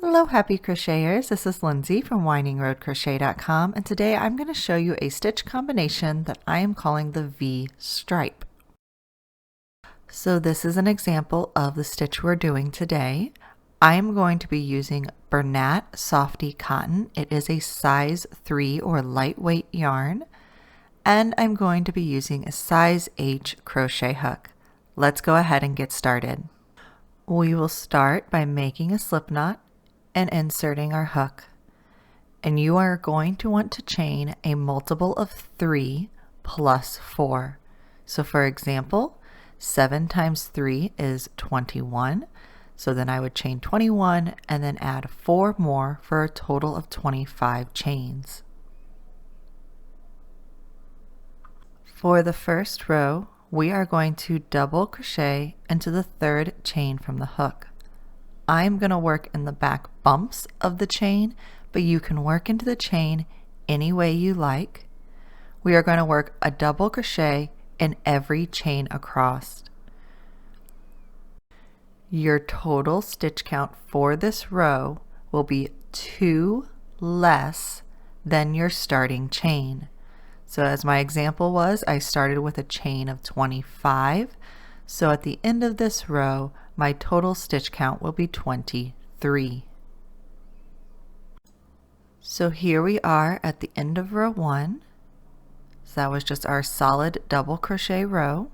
Hello happy crocheters, this is Lindsay from windingroadcrochet.com, and today I'm going to show you a stitch combination that I am calling the V stripe. So this is an example of the stitch we're doing today. I am going to be using Bernat Softy Cotton. It is a size 3 or lightweight yarn, and I'm going to be using a size H crochet hook. Let's go ahead and get started. We will start by making a slip knot and inserting our hook, and you are going to want to chain a multiple of 3 plus 4. So for example, 7 times 3 is 21, so then I would chain 21 and then add 4 more for a total of 25 chains. For the first row, we are going to double crochet into the 3rd chain from the hook. I'm going to work in the back bumps of the chain, but you can work into the chain any way you like. We are going to work a double crochet in every chain across. Your total stitch count for this row will be 2 less than your starting chain. So as my example was, I started with a chain of 25. So at the end of this row, my total stitch count will be 23. So here we are at the end of row 1. So that was just our solid double crochet row.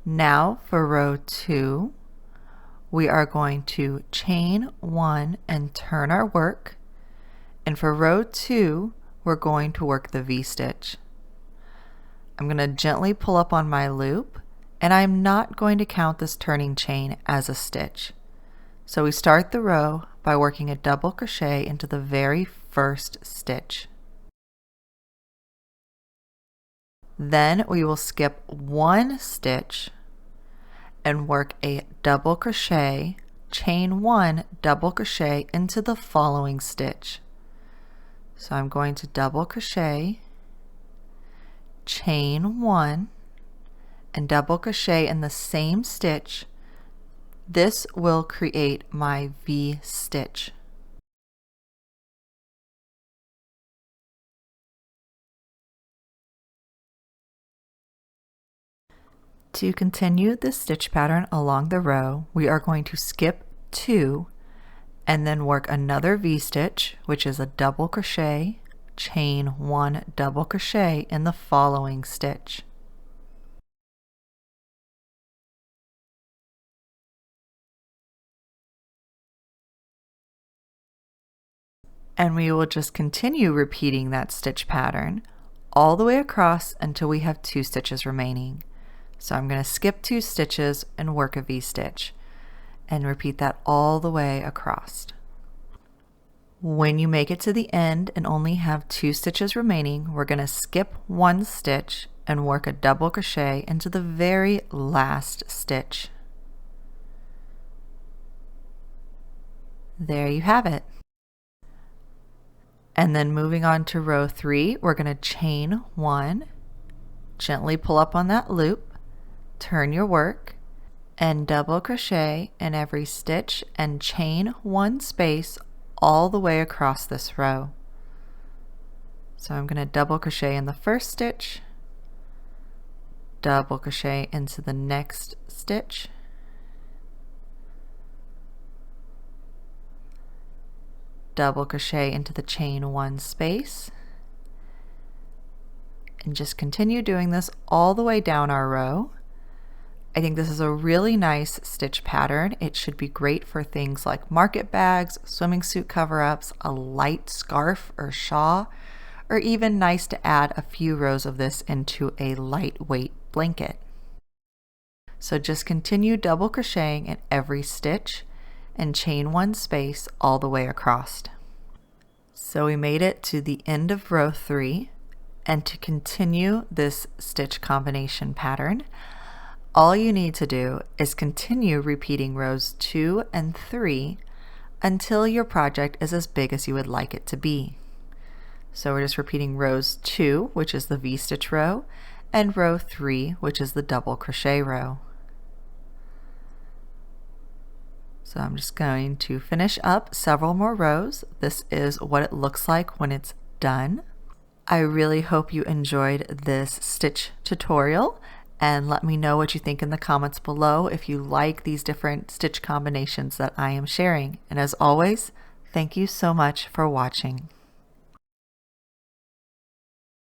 Now for row 2, we are going to chain 1 and turn our work. And for row 2, we're going to work the V-stitch. I'm going to gently pull up on my loop, and I'm not going to count this turning chain as a stitch. So we start the row by working a double crochet into the very first stitch. Then we will skip 1 stitch and work a double crochet, chain 1, double crochet into the following stitch. So I'm going to double crochet, chain 1, and double crochet in the same stitch. This will create my V stitch. To continue this stitch pattern along the row, we are going to skip 2 and then work another V-stitch, which is a double crochet, chain 1, double crochet in the following stitch. And we will just continue repeating that stitch pattern all the way across until we have 2 stitches remaining. So I'm going to skip 2 stitches and work a V-stitch and repeat that all the way across. When you make it to the end and only have 2 stitches remaining, we're going to skip 1 stitch and work a double crochet into the very last stitch. There you have it. And then moving on to row 3, we're going to chain 1, gently pull up on that loop, turn your work, and double crochet in every stitch and chain 1 space all the way across this row. So I'm going to double crochet in the first stitch, double crochet into the next stitch, double crochet into the chain 1 space, and just continue doing this all the way down our row. I think this is a really nice stitch pattern. It should be great for things like market bags, swimming suit cover-ups, a light scarf or shawl, or even nice to add a few rows of this into a lightweight blanket. So just continue double crocheting in every stitch and chain 1 space all the way across. So we made it to the end of row 3, and to continue this stitch combination pattern, all you need to do is continue repeating rows 2 and 3 until your project is as big as you would like it to be. So we're just repeating rows 2, which is the V-stitch row, and row 3, which is the double crochet row. So I'm just going to finish up several more rows. This is what it looks like when it's done. I really hope you enjoyed this stitch tutorial, and let me know what you think in the comments below if you like these different stitch combinations that I am sharing. And as always, thank you so much for watching.